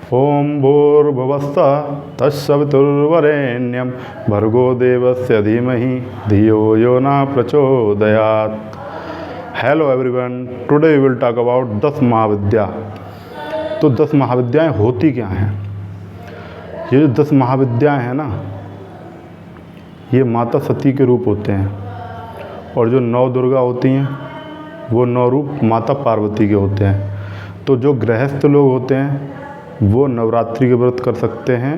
ओम भूर्भुवस्सुः तत्सवितुर्वरेण्यं भर्गो देवस्य धीमहि धियो यो न प्रचोदयात्। Hello everyone, today we will talk about 10 Mahavidya. तो 10 महाविद्याएं होती क्या हैं? ये जो 10 महाविद्याएं हैं ना, ये माता सती के रूप होते हैं, और जो 9 दुर्गा होती हैं वो 9 रूप माता पार्वती के होते हैं। तो जो गृहस्थ लोग होते हैं वो नवरात्रि के व्रत कर सकते हैं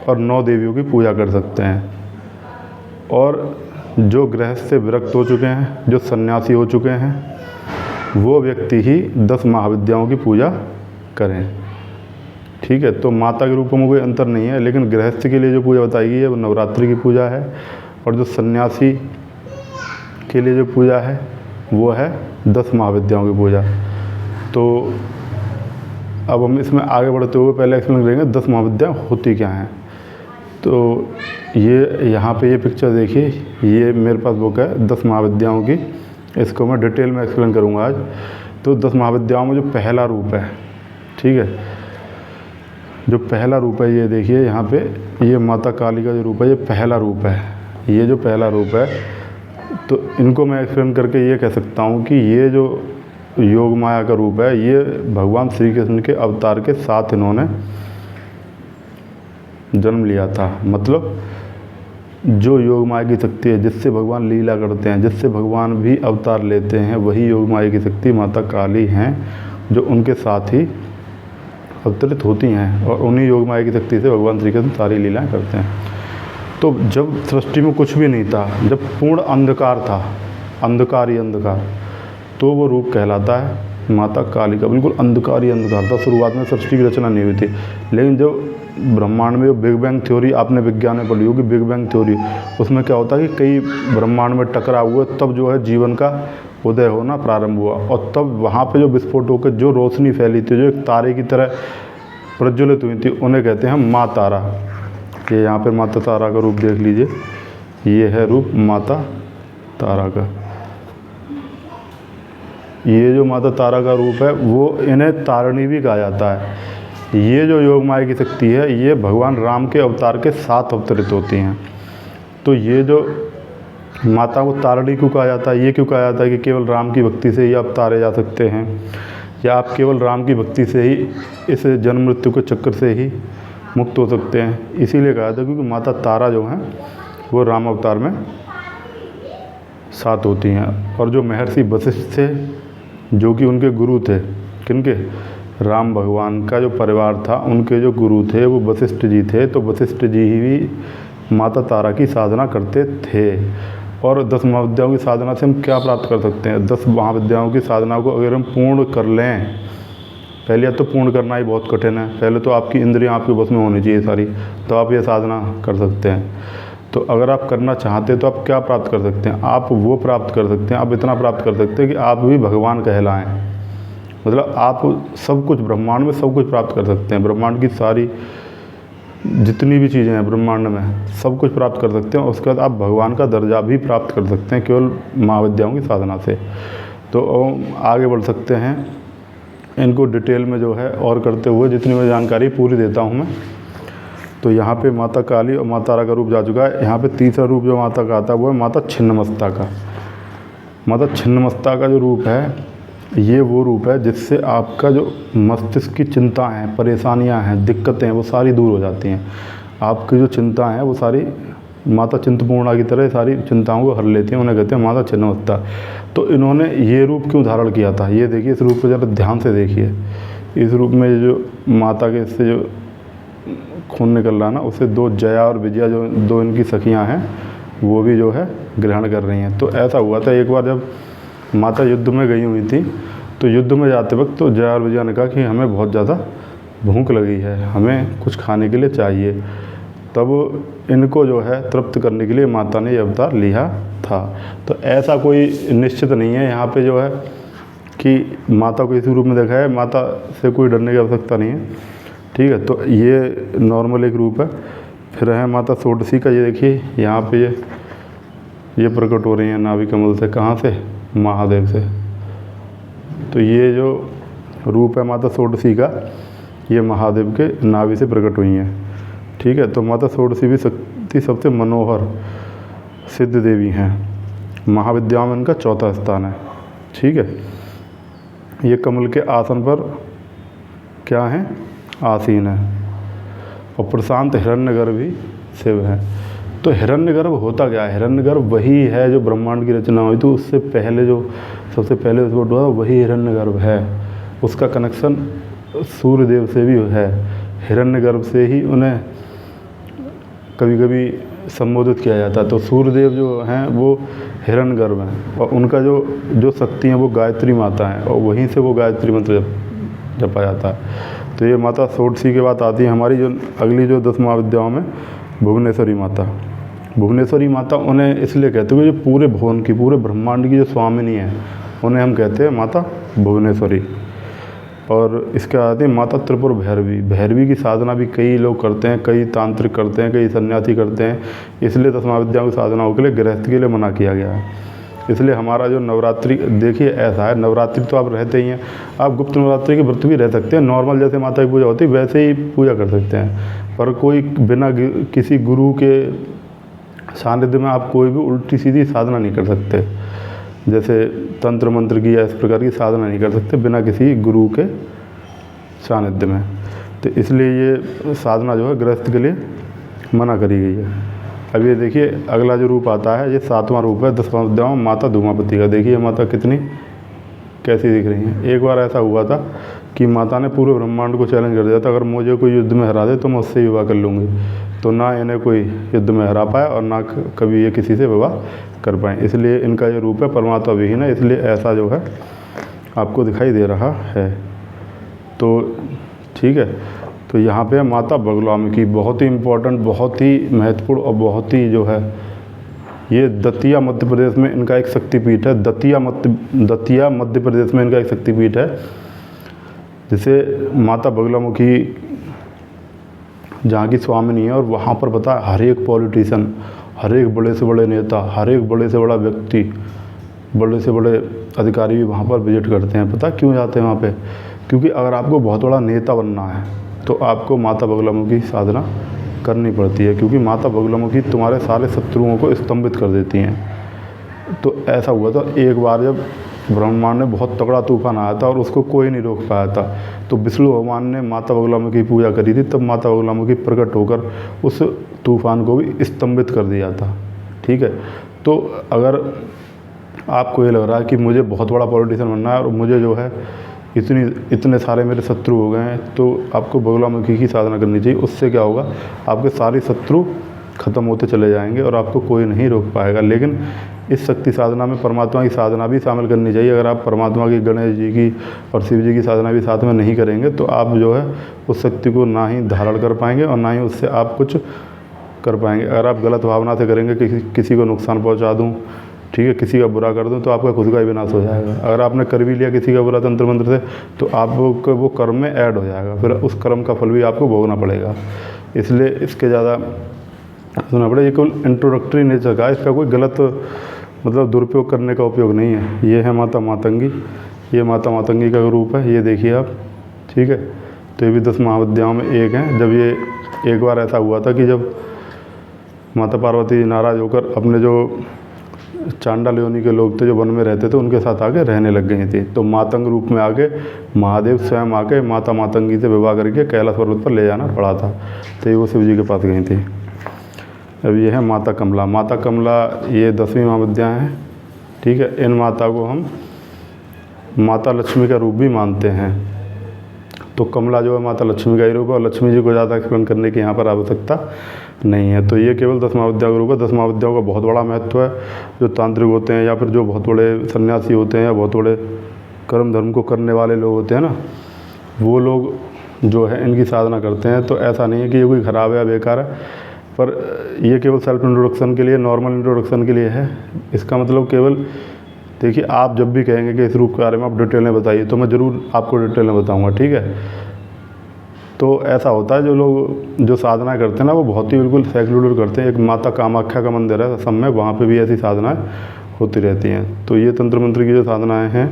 और 9 देवियों की पूजा कर सकते हैं। और जो गृहस्थ से विरक्त हो चुके हैं, जो सन्यासी हो चुके हैं, वो व्यक्ति ही 10 महाविद्याओं की पूजा करें। ठीक है, तो माता के रूप में कोई अंतर नहीं है, लेकिन गृहस्थ के लिए जो पूजा बताई गई है वो नवरात्रि की पूजा है, और जो सन्यासी के लिए जो पूजा है वो है 10 महाविद्याओं की पूजा। तो अब हम इसमें आगे बढ़ते हुए पहले एक्सप्लेन करेंगे 10 महाविद्याएं होती क्या हैं। तो ये यहाँ पे ये पिक्चर देखिए, ये मेरे पास बुक है 10 महाविद्याओं की, इसको मैं डिटेल में एक्सप्लेन करूँगा आज। तो 10 महाविद्याओं में जो पहला रूप है, ठीक है, जो पहला रूप है ये देखिए यहाँ पे, ये माता काली का जो रूप है ये पहला रूप है। ये जो पहला रूप है, तो इनको मैं एक्सप्लेन करके ये कह सकता हूँ कि ये जो योग माया का रूप है, ये भगवान श्री कृष्ण के अवतार के साथ इन्होंने जन्म लिया था। मतलब जो योग माया की शक्ति है, जिससे भगवान लीला करते हैं, जिससे भगवान भी अवतार लेते हैं, वही योग माया की शक्ति माता काली हैं, जो उनके साथ ही अवतरित होती हैं, और उन्हीं योग माया की शक्ति से भगवान श्री कृष्ण सारी लीलाएँ करते हैं। तो जब सृष्टि में कुछ भी नहीं था, जब पूर्ण अंधकार था, अंधकार ही अंधकार, तो वो रूप कहलाता है माता काली का। बिल्कुल अंधकार ही अंधकार था, शुरुआत में सृष्टि की रचना नहीं हुई थी। लेकिन जो ब्रह्मांड में बिग बैंग थ्योरी आपने विज्ञान में पढ़ी होगी, बिग बैंग थ्योरी, उसमें क्या होता है कि कई ब्रह्मांड में टकराव हुए, तब जो है जीवन का उदय होना प्रारंभ हुआ, और तब वहाँ पे जो विस्फोट होकर जो रोशनी फैली थी, जो एक तारे की तरह प्रज्वलित हुई थी, उन्हें कहते हैं माँ तारा। ये यहाँ पर माता तारा का रूप देख लीजिए, ये है रूप माता तारा का। ये जो माता तारा का रूप है वो इन्हें तारिणी भी कहा जाता है। ये जो योग माया की शक्ति है, ये भगवान राम के अवतार के साथ अवतरित होती हैं। तो ये जो माता को तारिणी क्यों कहा जाता है? ये क्यों कहा जाता है कि केवल राम की भक्ति से ही आप तारे जा सकते हैं, या आप केवल राम की भक्ति से ही इस जन्म मृत्यु के चक्कर से ही मुक्त हो सकते हैं? इसीलिए कहा जाता है क्योंकि माता तारा जो हैं वो राम अवतार में साथ होती हैं। और जो महर्षि वशिष्ठ थे, जो कि उनके गुरु थे, किनके? राम भगवान का जो परिवार था, उनके जो गुरु थे वो वशिष्ठ जी थे। तो वशिष्ठ जी ही भी माता तारा की साधना करते थे। और 10 महाविद्याओं की साधना से हम क्या प्राप्त कर सकते हैं? 10 महाविद्याओं की साधना को अगर हम पूर्ण कर लें, पहले तो पूर्ण करना ही बहुत कठिन है, पहले तो आपकी इंद्रियां आपके बस में होनी चाहिए सारी, तो आप ये साधना कर सकते हैं। तो अगर आप करना चाहते हैं तो आप क्या प्राप्त कर सकते हैं? आप वो प्राप्त कर सकते हैं, आप इतना प्राप्त कर सकते हैं कि आप भी भगवान कहलाएं। मतलब आप सब कुछ ब्रह्मांड में सब कुछ प्राप्त कर सकते हैं। ब्रह्मांड की सारी जितनी भी चीज़ें हैं ब्रह्मांड में, सब कुछ प्राप्त कर सकते हैं। उसके बाद आप भगवान का दर्जा भी प्राप्त कर सकते हैं केवल महाविद्याओं की साधना से। तो आगे बढ़ सकते हैं, इनको डिटेल में जो है और करते हुए जितनी मैं जानकारी पूरी देता हूँ मैं। तो यहाँ पे माता काली और माता तारा का रूप जा चुका है। यहाँ पे तीसरा रूप जो माता का आता है वो है माता छिन्नमस्ता का। माता छिन्नमस्ता का जो रूप है, ये वो रूप है जिससे आपका जो मस्तिष्क की चिंता हैं, परेशानियाँ हैं, दिक्कतें हैं, वो सारी दूर हो जाती हैं। आपकी जो चिंता हैं वो सारी माता चिंतपूर्णा की तरह सारी चिंताओं को हर लेती हैं। उन्हें कहते हैं माता छिन्नमस्ता। तो इन्होंने ये रूप क्यों धारण किया था? ये देखिए, इस रूप को ज़रा ध्यान से देखिए। इस रूप में जो माता के इससे जो खून निकल रहा है ना, उससे 2 जया और विजया, जो 2 इनकी सखियां हैं, वो भी जो है ग्रहण कर रही हैं। तो ऐसा हुआ था एक बार जब माता युद्ध में गई हुई थी, तो युद्ध में जाते वक्त तो जया और विजया ने कहा कि हमें बहुत ज़्यादा भूख लगी है, हमें कुछ खाने के लिए चाहिए। तब इनको जो है तृप्त करने के लिए माता ने ये अवतार लिया था। तो ऐसा कोई निश्चित नहीं है यहाँ पे जो है कि माता को इसी रूप में देखा है, माता से कोई डरने की आवश्यकता नहीं है। ठीक है, तो ये नॉर्मल एक रूप है। फिर है माता षोडशी का, ये देखिए यहाँ पे ये प्रकट हो रही हैं नाभि कमल से। कहाँ से? महादेव से। तो ये जो रूप है माता षोडशी का, ये महादेव के नाभि से प्रकट हुई हैं। ठीक है, तो माता षोडशी शक्ति सबसे मनोहर सिद्ध देवी हैं। महाविद्याओं में इनका चौथा स्थान है। ठीक है, ये कमल के आसन पर क्या है, आसीन है, और प्रशांत हिरण्यगर्भ भी शिव है। तो हिरण्यगर्भ होता क्या है? हिरण्यगर्भ वही है जो ब्रह्मांड की रचना हुई, तो उससे पहले जो सबसे पहले विस्फोट हुआ वही हिरण्यगर्भ है। उसका कनेक्शन सूर्यदेव से भी है। हिरण्यगर्भ से ही उन्हें कभी कभी संबोधित किया जाता है। तो सूर्यदेव जो हैं वो हिरण्यगर्भ हैं, और उनका जो शक्ति है वो गायत्री माता है, और वहीं से वो गायत्री मंत्र जपा जाता है। तो ये माता षोडशी के बाद आती है हमारी जो अगली जो 10 महाविद्याओं में भुवनेश्वरी माता। भुवनेश्वरी माता उन्हें इसलिए कहते हैं कि जो पूरे भुवन की, पूरे ब्रह्मांड की जो स्वामिनी है, उन्हें हम कहते हैं माता भुवनेश्वरी। और इसके आती है माता त्रिपुर भैरवी। भैरवी की साधना भी कई लोग करते हैं, कई तांत्रिक करते हैं, कई सन्यासी करते हैं। इसलिए 10 महाविद्याओं की साधनाओं के लिए गृहस्थ के लिए मना किया गया है। इसलिए हमारा जो नवरात्रि, देखिए ऐसा है, नवरात्रि तो आप रहते ही हैं, आप गुप्त नवरात्रि के व्रत भी रह सकते हैं। नॉर्मल जैसे माता की पूजा होती है वैसे ही पूजा कर सकते हैं, पर कोई बिना किसी गुरु के सानिध्य में आप कोई भी उल्टी सीधी साधना नहीं कर सकते। जैसे तंत्र मंत्र की या इस प्रकार की साधना नहीं कर सकते बिना किसी गुरु के सानिध्य में। तो इसलिए ये साधना जो है गृहस्थ के लिए मना करी गई है। अब ये देखिए अगला जो रूप आता है, ये 7वां रूप है 10 महाविद्याओं में माता धूमावती का। देखिए माता कितनी कैसी दिख रही हैं। एक बार ऐसा हुआ था कि माता ने पूरे ब्रह्मांड को चैलेंज कर दिया था, अगर मुझे कोई युद्ध में हरा दे तो मैं उससे विवाह कर लूँगी। तो ना इन्हें कोई युद्ध में हरा पाया और ना कभी ये किसी से विवाह कर पाए। इसलिए इनका ये रूप है परमात्मा विहीन है, इसलिए ऐसा जो है आपको दिखाई दे रहा है। तो ठीक है, तो यहाँ पे माता बगलामुखी बहुत ही इम्पोर्टेंट, बहुत ही महत्वपूर्ण और बहुत ही जो है, ये दतिया मध्य प्रदेश में इनका एक शक्तिपीठ है। दतिया मध्य प्रदेश में इनका एक शक्तिपीठ है, जिसे माता बगलामुखी जहाँ की स्वामिनी है। और वहाँ पर पता है हर एक पॉलिटिशियन, हर एक बड़े से बड़े नेता, हर एक बड़े से बड़ा व्यक्ति, बड़े से बड़े अधिकारी भी वहाँ पर विजिट करते हैं। पता क्यों जाते हैं वहाँ पे? क्योंकि अगर आपको बहुत बड़ा नेता बनना है तो आपको माता बगलामुखी की साधना करनी पड़ती है, क्योंकि माता बगलामुखी तुम्हारे सारे शत्रुओं को स्तंभित कर देती हैं। तो ऐसा हुआ था एक बार जब ब्रह्मांड में बहुत तगड़ा तूफान आया था और उसको कोई नहीं रोक पाया था, तो विष्णु भगवान ने माता बगलामुखी की पूजा करी थी, तब माता बगलामुखी प्रकट होकर उस तूफान को भी स्तंभित कर दिया था। ठीक है, तो अगर आपको ये लग रहा है कि मुझे बहुत बड़ा पॉलिटिशियन बनना है और मुझे जो है इतने सारे मेरे शत्रु हो गए हैं, तो आपको बगलामुखी की साधना करनी चाहिए। उससे क्या होगा, आपके सारे शत्रु खत्म होते चले जाएंगे और आपको कोई नहीं रोक पाएगा। लेकिन इस शक्ति साधना में परमात्मा की साधना भी शामिल करनी चाहिए। अगर आप परमात्मा की, गणेश जी की और शिव जी की साधना भी साथ में नहीं करेंगे तो आप जो है उस शक्ति को ना ही धारण कर पाएंगे और ना ही उससे आप कुछ कर पाएंगे। अगर आप गलत भावना से करेंगे कि किसी को नुकसान पहुँचा दूँ, ठीक है, किसी का बुरा कर दूँ, तो आपका खुद का ही विनाश हो जाएगा। अगर आपने कर भी लिया किसी का बुरा तंत्र मंत्र से, तो आपको वो कर्म में ऐड हो जाएगा, फिर उस कर्म का फल भी आपको भोगना पड़ेगा। इसलिए इसके ज़्यादा सुनना पड़ेगा। ये केवल इंट्रोडक्टरी नेचर का, इसका कोई गलत मतलब दुरुपयोग करने का उपयोग नहीं है। ये है माता मातंगी, ये माता मातंगी का रूप है, ये देखिए आप। ठीक है, तो ये भी 10 महाविद्याओं में एक हैं। जब ये एक बार ऐसा हुआ था कि जब माता पार्वती नाराज़ होकर अपने जो चांडाल योनि के लोग थे जो वन में रहते थे उनके साथ आके रहने लग गई थी, तो मातंग रूप में आके महादेव स्वयं आके माता मातंगी से विवाह करके कैलाश पर्वत पर ले जाना पड़ा था। तो वो शिव जी के पास गई थी। अब ये है माता कमला। माता कमला ये 10वीं महाविद्या हैं। ठीक है, इन माता को हम माता लक्ष्मी का रूप भी मानते हैं। तो कमला जो है माता लक्ष्मी का ही रूप है, और लक्ष्मी जी को ज़्यादा एक्सप्लेन करने की यहाँ पर आवश्यकता नहीं है। तो ये केवल 10 महाविद्या का रूप है। 10 महाविद्याओं का बहुत बड़ा महत्व है। जो तांत्रिक होते हैं या फिर जो बहुत बड़े सन्यासी होते हैं या बहुत बड़े कर्म धर्म को करने वाले लोग होते हैं ना, वो लोग जो है इनकी साधना करते हैं। तो ऐसा नहीं है कि ये कोई ख़राब है या बेकार है, पर ये केवल सेल्फ इंट्रोडक्शन के लिए, नॉर्मल इंट्रोडक्शन के लिए है। इसका मतलब केवल देखिए, आप जब भी कहेंगे कि इस रूप के बारे में आप डिटेल में बताइए, तो मैं ज़रूर आपको डिटेल में बताऊंगा। ठीक है, तो ऐसा होता है जो लोग जो साधना करते हैं ना, वो बहुत ही बिल्कुल सेक्लूडेड करते हैं। एक माता कामाख्या का मंदिर है असम में, वहाँ पे भी ऐसी साधनाएं होती रहती हैं। तो ये तंत्र मंत्र की जो साधनाएं हैं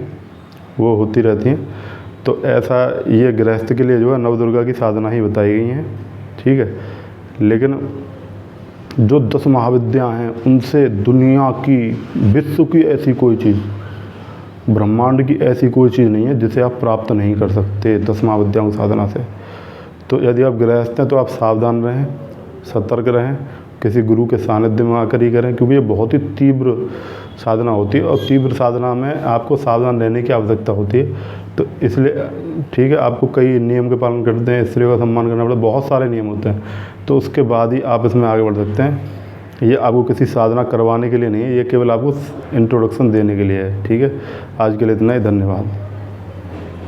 वो होती रहती हैं। तो ऐसा ये गृहस्थ के लिए जो है नवदुर्गा की साधना ही बताई गई हैं, ठीक है। लेकिन जो 10 महाविद्या हैं उनसे दुनिया की, विश्व की ऐसी कोई चीज़, ब्रह्मांड की ऐसी कोई चीज़ नहीं है जिसे आप प्राप्त नहीं कर सकते 10 महाविद्याओं की साधना से। तो यदि आप गृहस्थ हैं तो आप सावधान रहें, सतर्क रहें, किसी गुरु के सानिध्य में आकर ही करें, क्योंकि ये बहुत ही तीव्र साधना होती है और तीव्र साधना में आपको सावधान रहने की आवश्यकता होती है। तो इसलिए ठीक है, आपको कई नियम के पालन करते हैं, स्त्रियों का सम्मान करना पड़ता है, बहुत सारे नियम होते हैं, तो उसके बाद ही आप इसमें आगे बढ़ सकते हैं। ये आपको किसी साधना करवाने के लिए नहीं है, ये केवल आपको इंट्रोडक्शन देने के लिए है, ठीक है। आज के लिए इतना ही, धन्यवाद।